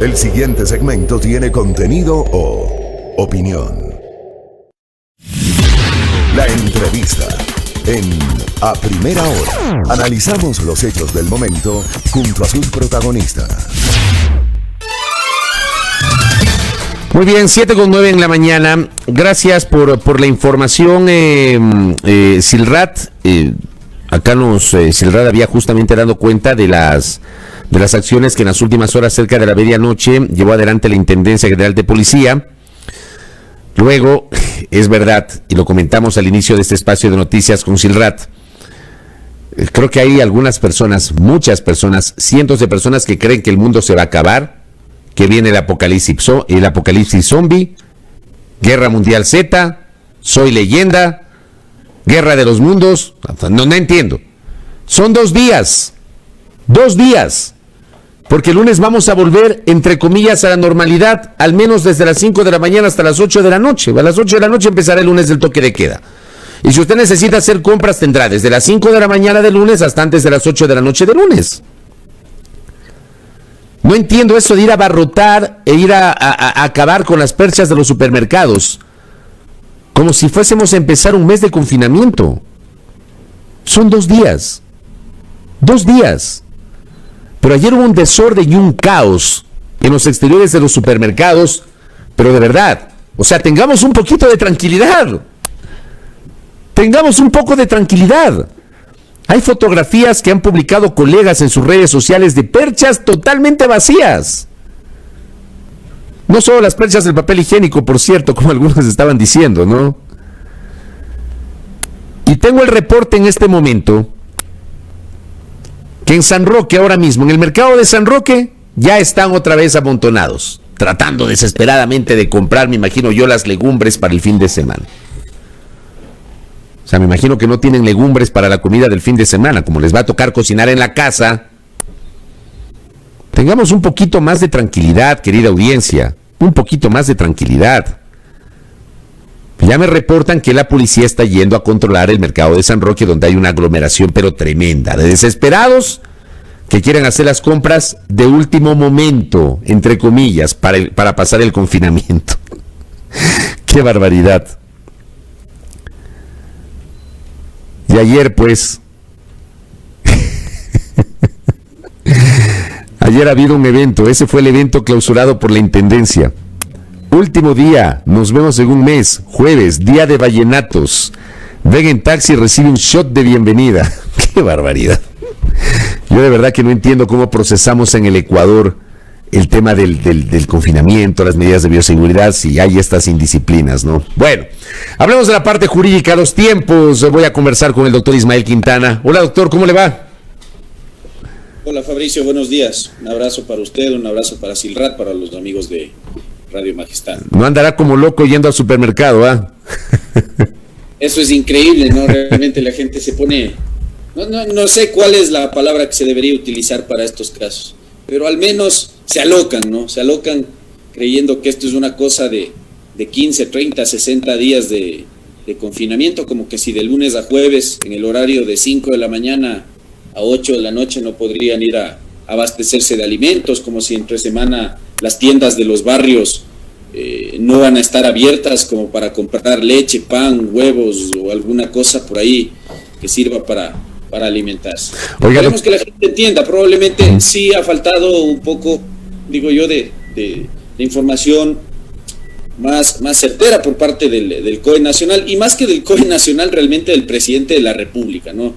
El siguiente segmento tiene contenido o opinión. La entrevista en A Primera Hora. Analizamos los hechos del momento junto a sus protagonistas. Muy bien, 7:09 en la mañana. Gracias por la información, Silrat. Acá Silrat había justamente dado cuenta de las acciones que en las últimas horas, cerca de la medianoche, llevó adelante la Intendencia General de Policía. Luego, es verdad, y lo comentamos al inicio de este espacio de noticias con Silrat, creo que hay algunas personas, muchas personas, cientos de personas que creen que el mundo se va a acabar, que viene el apocalipsis zombie, Guerra Mundial Z, Soy Leyenda, Guerra de los Mundos. No entiendo. Son 2 días, porque el lunes vamos a volver, entre comillas, a la normalidad, al menos desde las 5 de la mañana hasta las 8 de la noche. A las 8 de la noche empezará el lunes del toque de queda. Y si usted necesita hacer compras, tendrá desde las 5 de la mañana del lunes hasta antes de las 8 de la noche del lunes. No entiendo eso de ir a abarrotar e ir a acabar con las perchas de los supermercados, como si fuésemos a empezar un mes de confinamiento. Son 2 días. 2 días. Pero ayer hubo un desorden y un caos en los exteriores de los supermercados, pero de verdad, o sea, tengamos un poquito de tranquilidad. Tengamos un poco de tranquilidad. Hay fotografías que han publicado colegas en sus redes sociales de perchas totalmente vacías. No solo las perchas del papel higiénico, por cierto, como algunos estaban diciendo, ¿no? Y tengo el reporte en este momento que en San Roque ahora mismo, en el mercado de San Roque, ya están otra vez amontonados, tratando desesperadamente de comprar, me imagino yo, las legumbres para el fin de semana. O sea, me imagino que no tienen legumbres para la comida del fin de semana, como les va a tocar cocinar en la casa. Tengamos un poquito más de tranquilidad, querida audiencia, un poquito más de tranquilidad. Ya me reportan que la policía está yendo a controlar el mercado de San Roque, donde hay una aglomeración pero tremenda, de desesperados que quieren hacer las compras de último momento, entre comillas, para pasar el confinamiento. ¡Qué barbaridad! Y ayer, pues, ayer ha habido un evento, ese fue el evento clausurado por la Intendencia. Último día, nos vemos en un mes, jueves, día de vallenatos. Ven en taxi y recibe un shot de bienvenida. ¡Qué barbaridad! Yo de verdad que no entiendo cómo procesamos en el Ecuador el tema del confinamiento, las medidas de bioseguridad, si hay estas indisciplinas, ¿no? Bueno, hablemos de la parte jurídica, los tiempos. Voy a conversar con el doctor Ismael Quintana. Hola, doctor, ¿cómo le va? Hola, Fabricio, buenos días. Un abrazo para usted, un abrazo para Silrat, para los amigos de Radio Majestad. No andará como loco yendo al supermercado, ¿ah? Eso es increíble, ¿no? Realmente la gente se pone... No sé cuál es la palabra que se debería utilizar para estos casos, pero al menos se alocan, ¿no? Se alocan creyendo que esto es una cosa de 15, 30, 60 días de confinamiento, como que si de lunes a jueves, en el horario de 5 de la mañana a 8 de la noche no podrían ir a abastecerse de alimentos, como si entre semana las tiendas de los barrios no van a estar abiertas como para comprar leche, pan, huevos o alguna cosa por ahí que sirva para alimentarse. Queremos que la gente entienda, probablemente sí ha faltado un poco, digo yo, de información más certera por parte del COE Nacional, y más que del COE Nacional, realmente del presidente de la República, ¿no?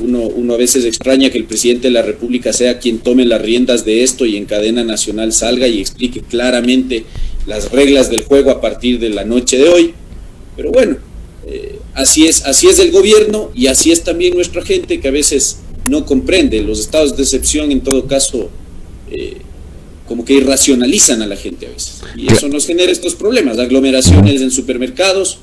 Uno a veces extraña que el presidente de la República sea quien tome las riendas de esto y en cadena nacional salga y explique claramente las reglas del juego a partir de la noche de hoy. Pero bueno, así es el gobierno y así es también nuestra gente, que a veces no comprende. Los estados de excepción, en todo caso, como que irracionalizan a la gente a veces. Y eso nos genera estos problemas, aglomeraciones en supermercados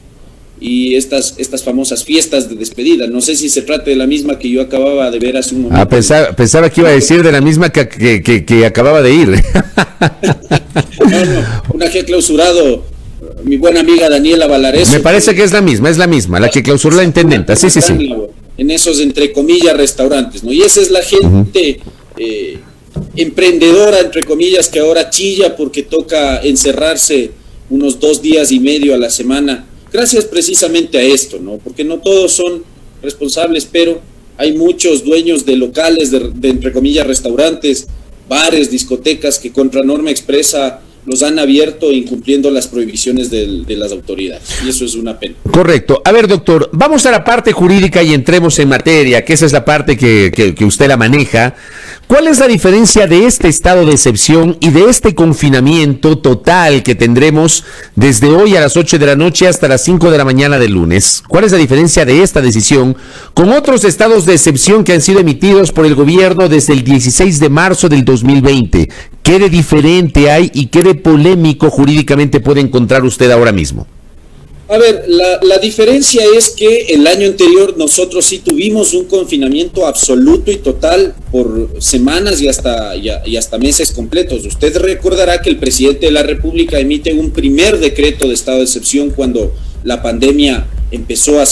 y estas famosas fiestas de despedida. No sé si se trata de la misma que yo acababa de ver hace un momento. Pensaba que iba a decir de la misma que acababa de ir. No, una que ha clausurado mi buena amiga Daniela Valareso. Me parece que es la misma, la que clausuró la intendenta. Sí. En esos, entre comillas, restaurantes, ¿no? Y esa es la gente emprendedora, entre comillas, que ahora chilla porque toca encerrarse unos 2 días y medio a la semana, gracias precisamente a esto, ¿no? Porque no todos son responsables, pero hay muchos dueños de locales, de entre comillas, restaurantes, bares, discotecas, que contra norma expresa los han abierto incumpliendo las prohibiciones de las autoridades. Y eso es una pena. Correcto. A ver, doctor, vamos a la parte jurídica y entremos en materia, que esa es la parte que usted la maneja. ¿Cuál es la diferencia de este estado de excepción y de este confinamiento total que tendremos desde hoy a las 8 de la noche hasta las 5 de la mañana del lunes? ¿Cuál es la diferencia de esta decisión con otros estados de excepción que han sido emitidos por el gobierno desde el 16 de marzo del 2020? ¿Qué de diferente hay y qué de polémico jurídicamente puede encontrar usted ahora mismo? A ver, la diferencia es que el año anterior nosotros sí tuvimos un confinamiento absoluto y total por semanas y hasta meses completos. Usted recordará que el presidente de la República emite un primer decreto de estado de excepción cuando la pandemia empezó a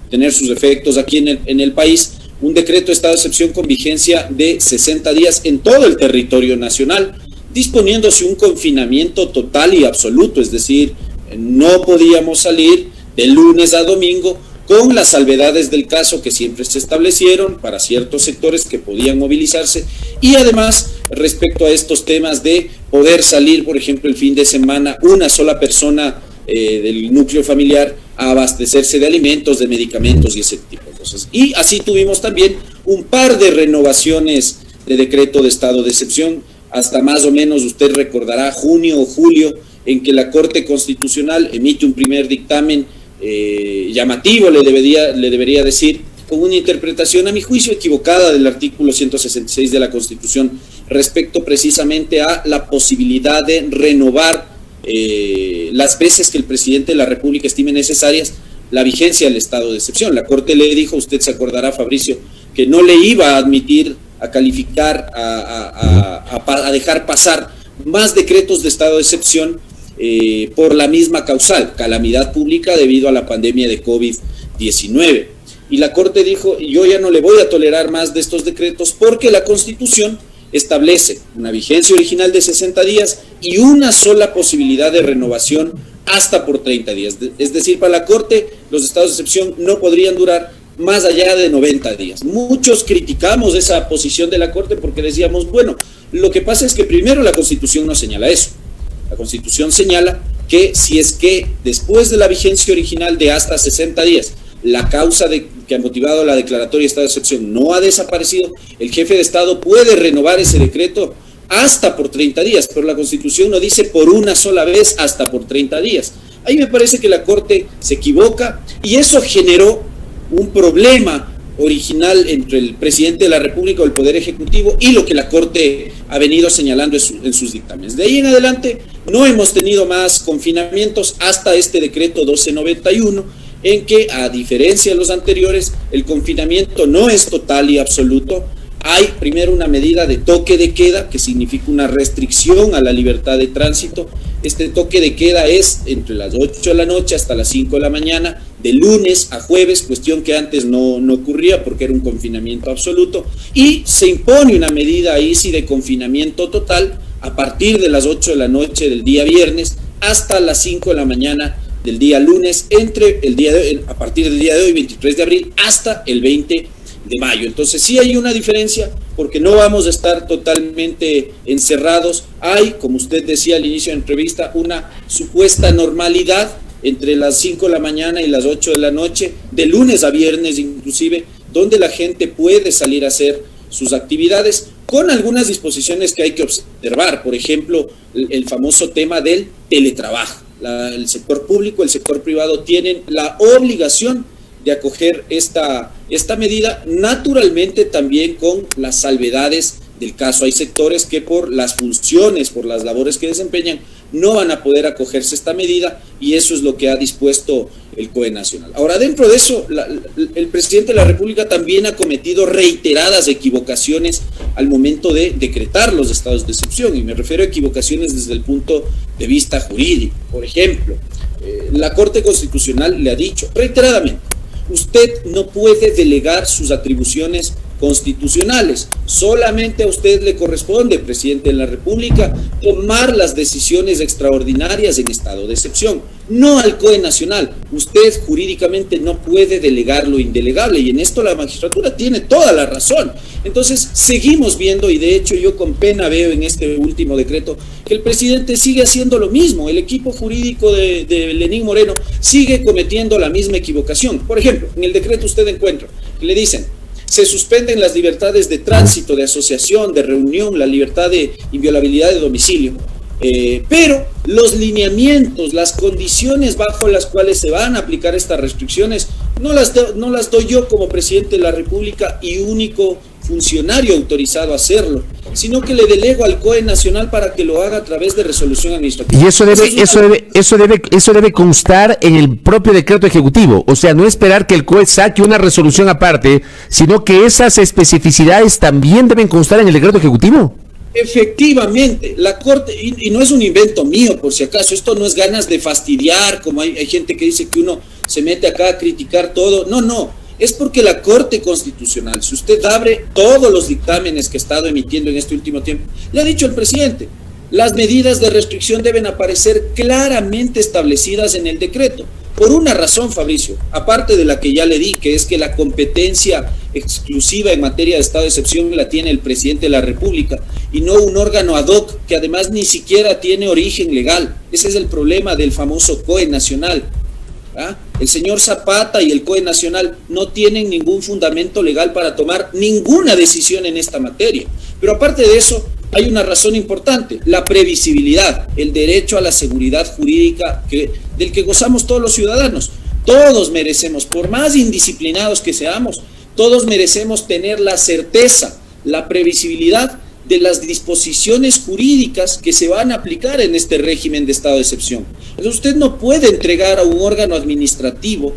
tener sus efectos aquí en el país, un decreto de estado de excepción con vigencia de 60 días en todo el territorio nacional, disponiéndose un confinamiento total y absoluto, es decir, no podíamos salir de lunes a domingo con las salvedades del caso que siempre se establecieron para ciertos sectores que podían movilizarse y además respecto a estos temas de poder salir, por ejemplo, el fin de semana una sola persona del núcleo familiar a abastecerse de alimentos, de medicamentos y ese tipo de cosas. Y así tuvimos también un par de renovaciones de decreto de estado de excepción hasta más o menos, usted recordará, junio o julio, en que la Corte Constitucional emite un primer dictamen llamativo, le debería decir, con una interpretación a mi juicio equivocada del artículo 166 de la Constitución respecto precisamente a la posibilidad de renovar las veces que el presidente de la República estime necesarias la vigencia del estado de excepción. La Corte le dijo, usted se acordará, Fabricio, que no le iba a admitir, a calificar, a dejar pasar más decretos de estado de excepción por la misma causal, calamidad pública debido a la pandemia de COVID-19. Y la Corte dijo, yo ya no le voy a tolerar más de estos decretos porque la Constitución establece una vigencia original de 60 días y una sola posibilidad de renovación hasta por 30 días. Es decir, para la Corte los estados de excepción no podrían durar más allá de 90 días. Muchos criticamos esa posición de la Corte porque decíamos, bueno, lo que pasa es que primero la Constitución no señala eso. La Constitución señala que si es que después de la vigencia original de hasta 60 días, la causa que ha motivado la declaratoria de estado de excepción no ha desaparecido, el jefe de Estado puede renovar ese decreto hasta por 30 días, pero la Constitución no dice por una sola vez hasta por 30 días. Ahí me parece que la Corte se equivoca y eso generó un problema original entre el presidente de la República o el Poder Ejecutivo y lo que la Corte ha venido señalando en sus dictámenes. De ahí en adelante no hemos tenido más confinamientos hasta este decreto 1291, en que a diferencia de los anteriores, el confinamiento no es total y absoluto. Hay primero una medida de toque de queda, que significa una restricción a la libertad de tránsito. Este toque de queda es entre las 8 de la noche hasta las 5 de la mañana, de lunes a jueves, cuestión que antes no ocurría porque era un confinamiento absoluto, y se impone una medida ahí sí de confinamiento total a partir de las 8 de la noche del día viernes hasta las 5 de la mañana del día lunes, a partir del día de hoy, 23 de abril, hasta el 20 de mayo. Entonces sí hay una diferencia porque no vamos a estar totalmente encerrados. Hay, como usted decía al inicio de la entrevista, una supuesta normalidad entre las 5 de la mañana y las 8 de la noche, de lunes a viernes inclusive, donde la gente puede salir a hacer sus actividades con algunas disposiciones que hay que observar. Por ejemplo, el famoso tema del teletrabajo. El sector público, el sector privado tienen la obligación de acoger esta medida, naturalmente también con las salvedades del caso. Hay sectores que por las funciones, por las labores que desempeñan, no van a poder acogerse a esta medida y eso es lo que ha dispuesto el COE Nacional. Ahora, dentro de eso, el presidente de la República también ha cometido reiteradas equivocaciones al momento de decretar los estados de excepción, y me refiero a equivocaciones desde el punto de vista jurídico. Por ejemplo, la Corte Constitucional le ha dicho reiteradamente: usted no puede delegar sus atribuciones constitucionales. Solamente a usted le corresponde, presidente de la República, tomar las decisiones extraordinarias en estado de excepción, no al COE Nacional. Usted jurídicamente no puede delegar lo indelegable, y en esto la magistratura tiene toda la razón. Entonces seguimos viendo, y de hecho yo con pena veo en este último decreto que el presidente sigue haciendo lo mismo. El equipo jurídico de Lenín Moreno sigue cometiendo la misma equivocación. Por ejemplo, en el decreto usted encuentra que le dicen: se suspenden las libertades de tránsito, de asociación, de reunión, la libertad de inviolabilidad de domicilio, pero los lineamientos, las condiciones bajo las cuales se van a aplicar estas restricciones no las doy yo como presidente de la República y único funcionario autorizado a hacerlo, sino que le delego al COE Nacional para que lo haga a través de resolución administrativa. Y eso debe constar en el propio decreto ejecutivo. O sea, no esperar que el COE saque una resolución aparte, sino que esas especificidades también deben constar en el decreto ejecutivo. Efectivamente, la Corte, y no es un invento mío, por si acaso, esto no es ganas de fastidiar, como hay gente que dice que uno se mete acá a criticar todo. No, es porque la Corte Constitucional, si usted abre todos los dictámenes que ha estado emitiendo en este último tiempo, le ha dicho el presidente: las medidas de restricción deben aparecer claramente establecidas en el decreto. Por una razón, Fabricio, aparte de la que ya le di, que es que la competencia exclusiva en materia de estado de excepción la tiene el presidente de la República y no un órgano ad hoc que además ni siquiera tiene origen legal. Ese es el problema del famoso COE Nacional. El señor Zapata y el COE Nacional no tienen ningún fundamento legal para tomar ninguna decisión en esta materia. Pero aparte de eso, hay una razón importante: la previsibilidad, el derecho a la seguridad jurídica del que gozamos todos los ciudadanos. Todos merecemos, por más indisciplinados que seamos, todos merecemos tener la certeza, la previsibilidad de las disposiciones jurídicas que se van a aplicar en este régimen de estado de excepción. Entonces usted no puede entregar a un órgano administrativo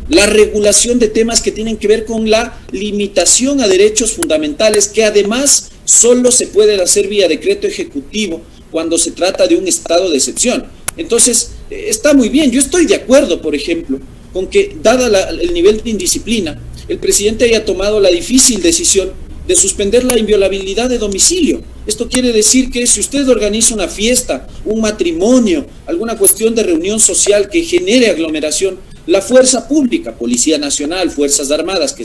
la regulación de temas que tienen que ver con la limitación a derechos fundamentales, que además solo se pueden hacer vía decreto ejecutivo cuando se trata de un estado de excepción. Entonces, está muy bien. Yo estoy de acuerdo, por ejemplo, con que, dada el nivel de indisciplina, el presidente haya tomado la difícil decisión de suspender la inviolabilidad de domicilio. Esto quiere decir que si usted organiza una fiesta, un matrimonio, alguna cuestión de reunión social que genere aglomeración, la fuerza pública, Policía Nacional, Fuerzas Armadas,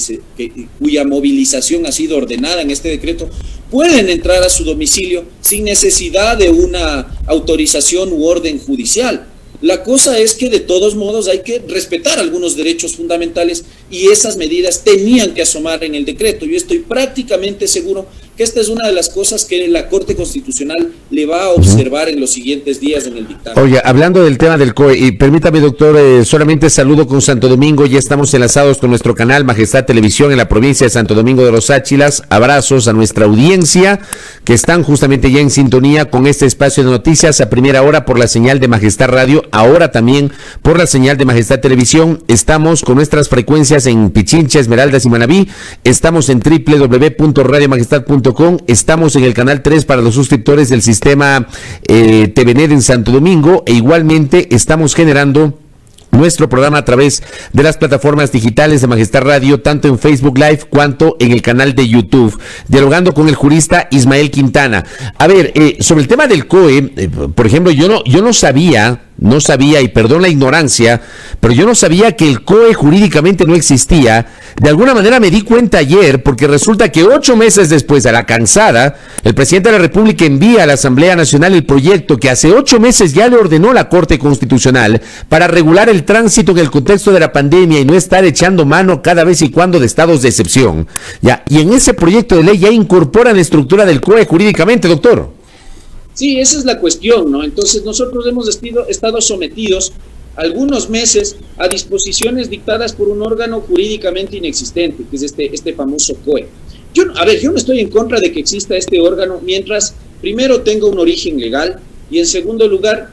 cuya movilización ha sido ordenada en este decreto, pueden entrar a su domicilio sin necesidad de una autorización u orden judicial. La cosa es que de todos modos hay que respetar algunos derechos fundamentales y esas medidas tenían que asomar en el decreto. Yo estoy prácticamente seguro que esta es una de las cosas que la Corte Constitucional le va a observar en los siguientes días en el dictamen. Oye, hablando del tema del COE, y permítame, doctor, solamente saludo con Santo Domingo. Ya estamos enlazados con nuestro canal Majestad Televisión en la provincia de Santo Domingo de los Áchilas. Abrazos a nuestra audiencia que están justamente ya en sintonía con este espacio de noticias a primera hora por la señal de Majestad Radio, ahora también por la señal de Majestad Televisión. Estamos con nuestras frecuencias en Pichincha, Esmeraldas y Manabí. Estamos en www.radiomajestad.com. Estamos en el canal 3 para los suscriptores del sistema TVNet en Santo Domingo, e igualmente estamos generando nuestro programa a través de las plataformas digitales de Majestad Radio, tanto en Facebook Live cuanto en el canal de YouTube, dialogando con el jurista Ismael Quintana. A ver, sobre el tema del COE, por ejemplo, yo no sabía, y perdón la ignorancia, pero yo no sabía que el COE jurídicamente no existía. De alguna manera me di cuenta ayer, porque resulta que 8 meses después, a la cansada, el presidente de la República envía a la Asamblea Nacional el proyecto que hace 8 meses ya le ordenó la Corte Constitucional para regular el tránsito en el contexto de la pandemia y no estar echando mano cada vez y cuando de estados de excepción. Ya, y en ese proyecto de ley ya incorporan la estructura del COE jurídicamente, doctor. Sí, esa es la cuestión, ¿no? Entonces nosotros hemos estado sometidos algunos meses a disposiciones dictadas por un órgano jurídicamente inexistente, que es este famoso COE. Yo no estoy en contra de que exista este órgano mientras primero tenga un origen legal y en segundo lugar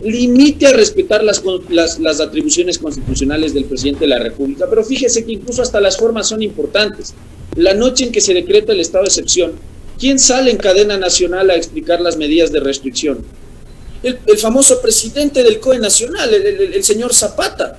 limite a respetar las atribuciones constitucionales del presidente de la República. Pero fíjese que incluso hasta las formas son importantes. La noche en que se decreta el estado de excepción, ¿quién sale en cadena nacional a explicar las medidas de restricción? El famoso presidente del COE Nacional, el señor Zapata.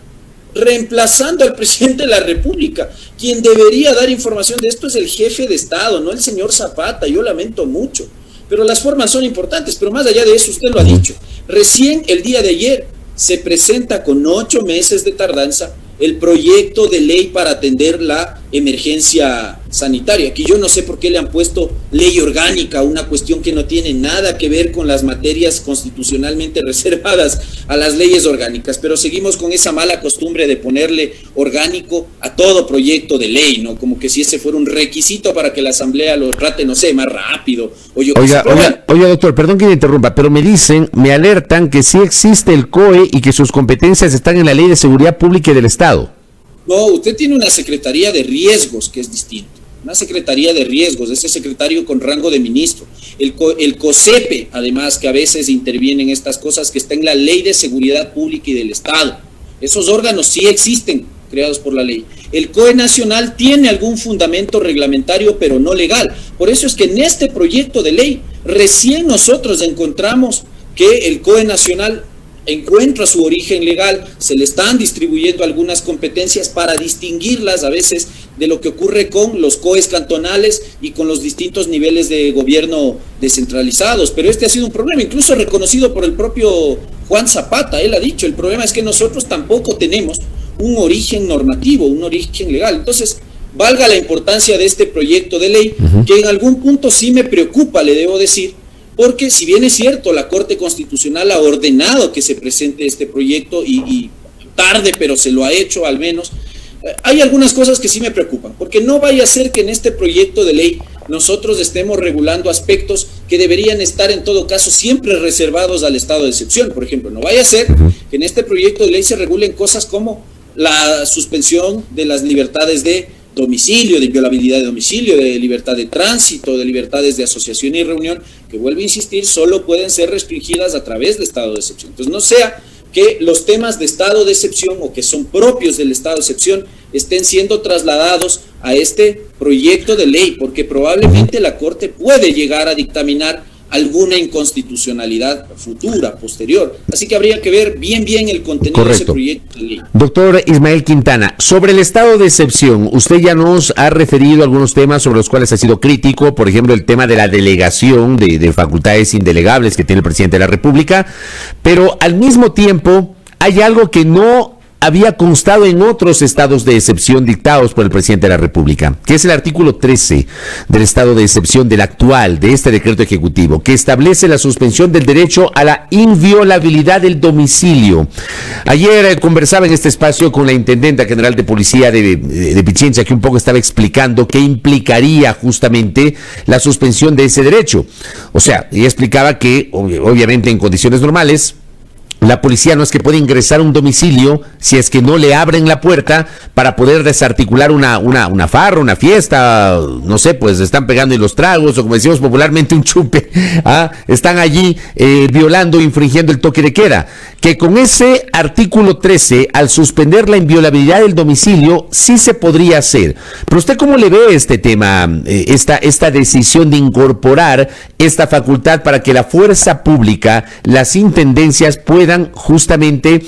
reemplazando al presidente de la República. Quien debería dar información de esto es el jefe de Estado, no el señor Zapata. Yo lamento mucho, pero las formas son importantes. Pero más allá de eso, usted lo ha dicho, recién el día de ayer se presenta con 8 meses de tardanza el proyecto de ley para atender la emergencia sanitaria, que yo no sé por qué le han puesto ley orgánica, una cuestión que no tiene nada que ver con las materias constitucionalmente reservadas a las leyes orgánicas, pero seguimos con esa mala costumbre de ponerle orgánico a todo proyecto de ley, ¿no? Como que si ese fuera un requisito para que la Asamblea lo trate, no sé, más rápido. Oiga, doctor, perdón que le interrumpa, pero me alertan que sí existe el COE y que sus competencias están en la Ley de Seguridad Pública y del Estado. No, usted tiene una Secretaría de Riesgos que es distinto. Una Secretaría de Riesgos, ese secretario con rango de ministro. El COSEPE, además, que a veces interviene en estas cosas, que está en la Ley de Seguridad Pública y del Estado. Esos órganos sí existen, creados por la ley. El COE nacional tiene algún fundamento reglamentario, pero no legal. Por eso es que en este proyecto de ley, recién nosotros encontramos que el COE nacional encuentra su origen legal, se le están distribuyendo algunas competencias para distinguirlas a veces de lo que ocurre con los COEs cantonales y con los distintos niveles de gobierno descentralizados, pero este ha sido un problema, incluso reconocido por el propio Juan Zapata. Él ha dicho, el problema es que nosotros tampoco tenemos un origen normativo, un origen legal. Entonces, valga la importancia de este proyecto de ley, que en algún punto sí me preocupa, le debo decir, porque si bien es cierto, la Corte Constitucional ha ordenado que se presente este proyecto y tarde, pero se lo ha hecho al menos, hay algunas cosas que sí me preocupan, porque no vaya a ser que en este proyecto de ley nosotros estemos regulando aspectos que deberían estar en todo caso siempre reservados al estado de excepción. Por ejemplo, no vaya a ser que en este proyecto de ley se regulen cosas como la suspensión de las libertades de domicilio, de inviolabilidad de domicilio, de libertad de tránsito, de libertades de asociación y reunión, que vuelvo a insistir, solo pueden ser restringidas a través del estado de excepción. Entonces, no sea que los temas de estado de excepción o que son propios del estado de excepción estén siendo trasladados a este proyecto de ley, porque probablemente la Corte puede llegar a dictaminar alguna inconstitucionalidad futura, posterior. Así que habría que ver bien el contenido de ese proyecto de ley. Doctor Ismael Quintana, sobre el estado de excepción, usted ya nos ha referido algunos temas sobre los cuales ha sido crítico, por ejemplo, el tema de la delegación de facultades indelegables que tiene el presidente de la República, pero al mismo tiempo hay algo que no había constado en otros estados de excepción dictados por el presidente de la República, que es el artículo 13 del estado de excepción del actual, de este decreto ejecutivo, que establece la suspensión del derecho a la inviolabilidad del domicilio. Ayer conversaba en este espacio con la intendenta general de policía de Pichincha, que un poco estaba explicando qué implicaría justamente la suspensión de ese derecho. O sea, ella explicaba que obviamente en condiciones normales, la policía no es que puede ingresar a un domicilio si es que no le abren la puerta para poder desarticular una farra, una fiesta, no sé, pues están pegando en los tragos o como decimos popularmente un chupe, están allí violando, infringiendo el toque de queda. Que con ese artículo 13, al suspender la inviolabilidad del domicilio, sí se podría hacer. Pero ¿usted cómo le ve este tema, esta decisión de incorporar esta facultad para que la fuerza pública, las intendencias puedan justamente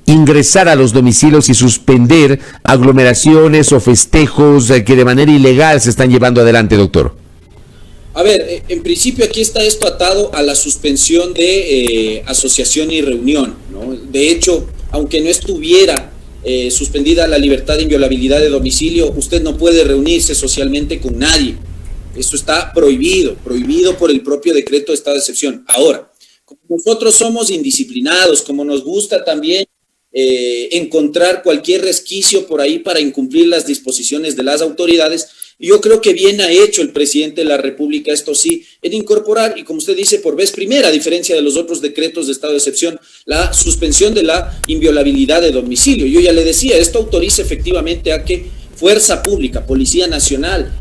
ingresar a los domicilios y suspender aglomeraciones o festejos que de manera ilegal se están llevando adelante, doctor? A ver, en principio aquí está esto atado a la suspensión de asociación y reunión, ¿no? De hecho, aunque no estuviera suspendida la libertad de inviolabilidad de domicilio, usted no puede reunirse socialmente con nadie. Eso está prohibido por el propio decreto de estado de excepción. Ahora, como nosotros somos indisciplinados, como nos gusta también encontrar cualquier resquicio por ahí para incumplir las disposiciones de las autoridades, yo creo que bien ha hecho el presidente de la República, esto sí, en incorporar, y como usted dice, por vez primera, a diferencia de los otros decretos de estado de excepción, la suspensión de la inviolabilidad de domicilio. Yo ya le decía, esto autoriza efectivamente a que fuerza pública, Policía Nacional,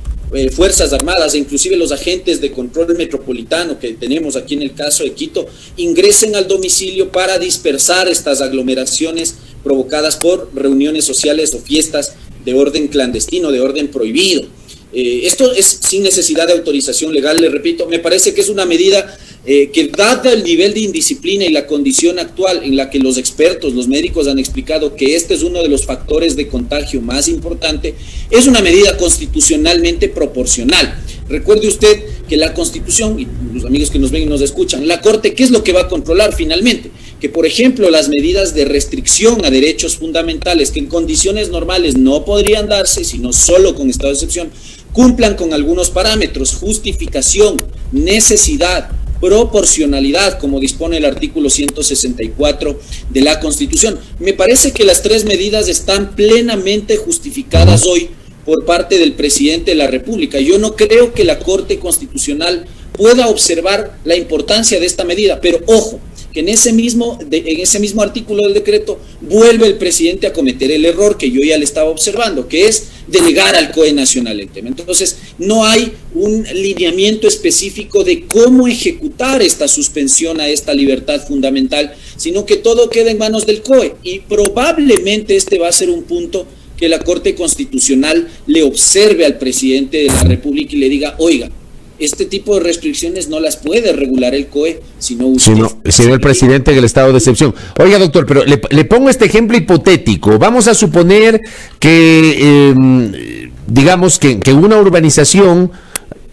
Fuerzas Armadas e inclusive los agentes de control metropolitano que tenemos aquí en el caso de Quito, ingresen al domicilio para dispersar estas aglomeraciones provocadas por reuniones sociales o fiestas de orden clandestino, de orden prohibido. Esto es sin necesidad de autorización legal, le repito, me parece que es una medida que dado el nivel de indisciplina y la condición actual en la que los expertos, los médicos han explicado que este es uno de los factores de contagio más importante, es una medida constitucionalmente proporcional. Recuerde usted que la Constitución, y los amigos que nos ven y nos escuchan, la Corte, ¿qué es lo que va a controlar finalmente? Que, por ejemplo, las medidas de restricción a derechos fundamentales, que en condiciones normales no podrían darse, sino solo con estado de excepción, cumplan con algunos parámetros: justificación, necesidad, proporcionalidad, como dispone el artículo 164 de la Constitución. Me parece que las tres medidas están plenamente justificadas hoy por parte del presidente de la República. Yo no creo que la Corte Constitucional pueda observar la importancia de esta medida, pero ojo, que en ese mismo artículo del decreto vuelve el presidente a cometer el error que yo ya le estaba observando, que es delegar al COE Nacional el tema. Entonces, no hay un lineamiento específico de cómo ejecutar esta suspensión a esta libertad fundamental, sino que todo queda en manos del COE, y probablemente este va a ser un punto que la Corte Constitucional le observe al presidente de la República y le diga: oiga, este tipo de restricciones no las puede regular el COE, sino usted. Sino el presidente del estado de excepción. Oiga, doctor, pero le pongo este ejemplo hipotético. Vamos a suponer que, digamos que una urbanización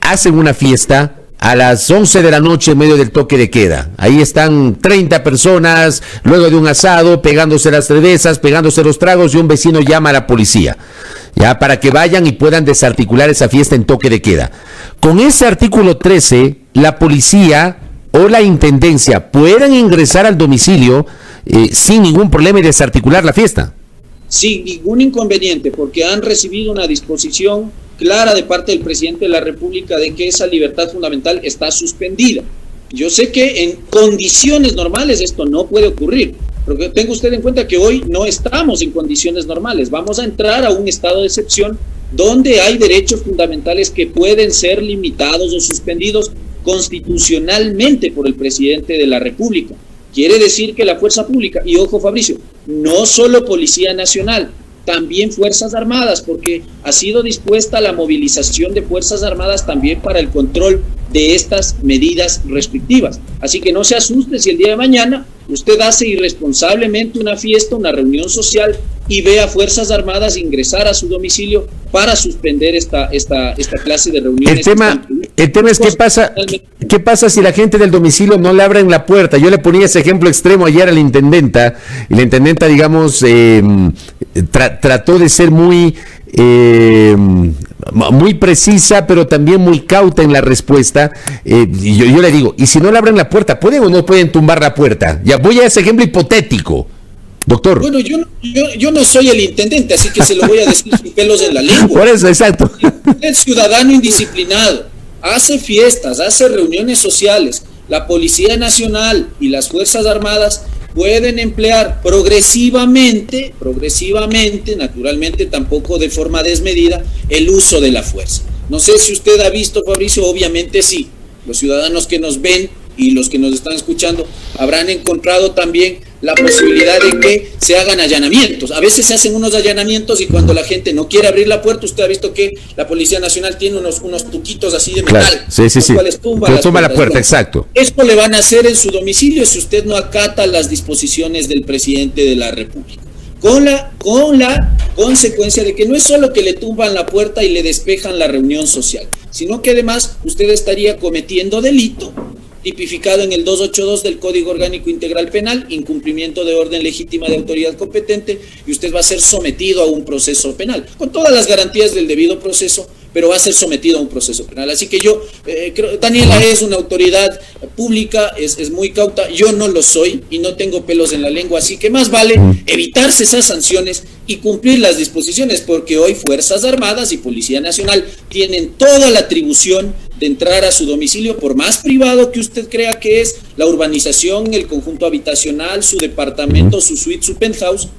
hace una fiesta a las 11 de la noche en medio del toque de queda. Ahí están 30 personas, luego de un asado, pegándose las cervezas, pegándose los tragos, y un vecino llama a la policía, ya, para que vayan y puedan desarticular esa fiesta en toque de queda. Con ese artículo 13, la policía o la intendencia pueden ingresar al domicilio sin ningún problema y desarticular la fiesta. Sin ningún inconveniente, porque han recibido una disposición clara de parte del presidente de la República de que esa libertad fundamental está suspendida. Yo sé que en condiciones normales esto no puede ocurrir, porque tenga usted en cuenta que hoy no estamos en condiciones normales. Vamos a entrar a un estado de excepción donde hay derechos fundamentales que pueden ser limitados o suspendidos constitucionalmente por el presidente de la República. Quiere decir que la fuerza pública, y ojo Fabricio, no solo Policía Nacional, también Fuerzas Armadas, porque ha sido dispuesta la movilización de Fuerzas Armadas también para el control de estas medidas restrictivas. Así que no se asuste si el día de mañana usted hace irresponsablemente una fiesta, una reunión social, y ve a Fuerzas Armadas ingresar a su domicilio para suspender esta clase de reuniones. El tema es qué pasa si la gente del domicilio no le abren la puerta. Yo le ponía ese ejemplo extremo ayer a la intendenta, y la intendenta, digamos, trató de ser muy precisa, pero también muy cauta en la respuesta. Y yo le digo, ¿y si no le abren la puerta, pueden o no pueden tumbar la puerta? Ya voy a ese ejemplo hipotético, doctor. Bueno, yo no soy el intendente, así que se lo voy a decir sin pelos en la lengua. Por eso, exacto. El ciudadano indisciplinado hace fiestas, hace reuniones sociales. La Policía Nacional y las Fuerzas Armadas pueden emplear progresivamente, naturalmente tampoco de forma desmedida, el uso de la fuerza. No sé si usted ha visto, Fabricio, obviamente sí. Los ciudadanos que nos ven y los que nos están escuchando habrán encontrado también la posibilidad de que se hagan allanamientos. A veces se hacen unos allanamientos y cuando la gente no quiere abrir la puerta, usted ha visto que la Policía Nacional tiene unos tuquitos así de metal, claro, sí. los cuales tumba la puerta, exacto. Esto le van a hacer en su domicilio si usted no acata las disposiciones del presidente de la República. Con la consecuencia de que no es solo que le tumban la puerta y le despejan la reunión social, sino que además usted estaría cometiendo delito tipificado en el 282 del Código Orgánico Integral Penal, incumplimiento de orden legítima de autoridad competente, y usted va a ser sometido a un proceso penal, con todas las garantías del debido proceso, pero va a ser sometido a un proceso penal. Así que yo creo, Daniela es una autoridad pública, es muy cauta, yo no lo soy y no tengo pelos en la lengua, así que más vale evitarse esas sanciones y cumplir las disposiciones, porque hoy Fuerzas Armadas y Policía Nacional tienen toda la atribución de entrar a su domicilio, por más privado que usted crea que es la urbanización, el conjunto habitacional, su departamento, su suite, su penthouse,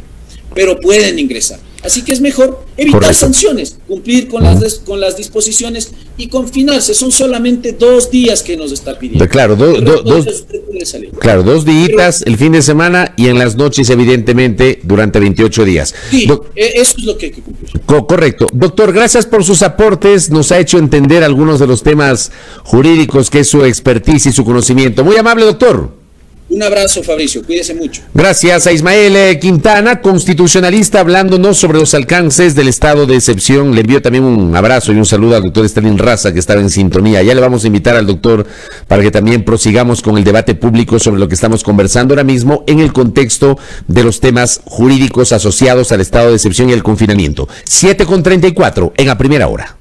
pero pueden ingresar. Así que es mejor evitar Correcto. sanciones, cumplir con las disposiciones y confinarse. Son solamente 2 días que nos está pidiendo. Claro, El resto de días usted puede salir. Claro, 2 días, el fin de semana y en las noches, evidentemente, durante 28 días. Sí, eso es lo que hay que cumplir. Correcto. Doctor, gracias por sus aportes. Nos ha hecho entender algunos de los temas jurídicos que es su expertise y su conocimiento. Muy amable, doctor. Un abrazo, Fabricio. Cuídese mucho. Gracias a Ismael Quintana, constitucionalista, hablándonos sobre los alcances del estado de excepción. Le envío también un abrazo y un saludo al doctor Stalin Raza, que estaba en sintonía. Ya le vamos a invitar al doctor para que también prosigamos con el debate público sobre lo que estamos conversando ahora mismo en el contexto de los temas jurídicos asociados al estado de excepción y el confinamiento. 7:34 en A Primera Hora.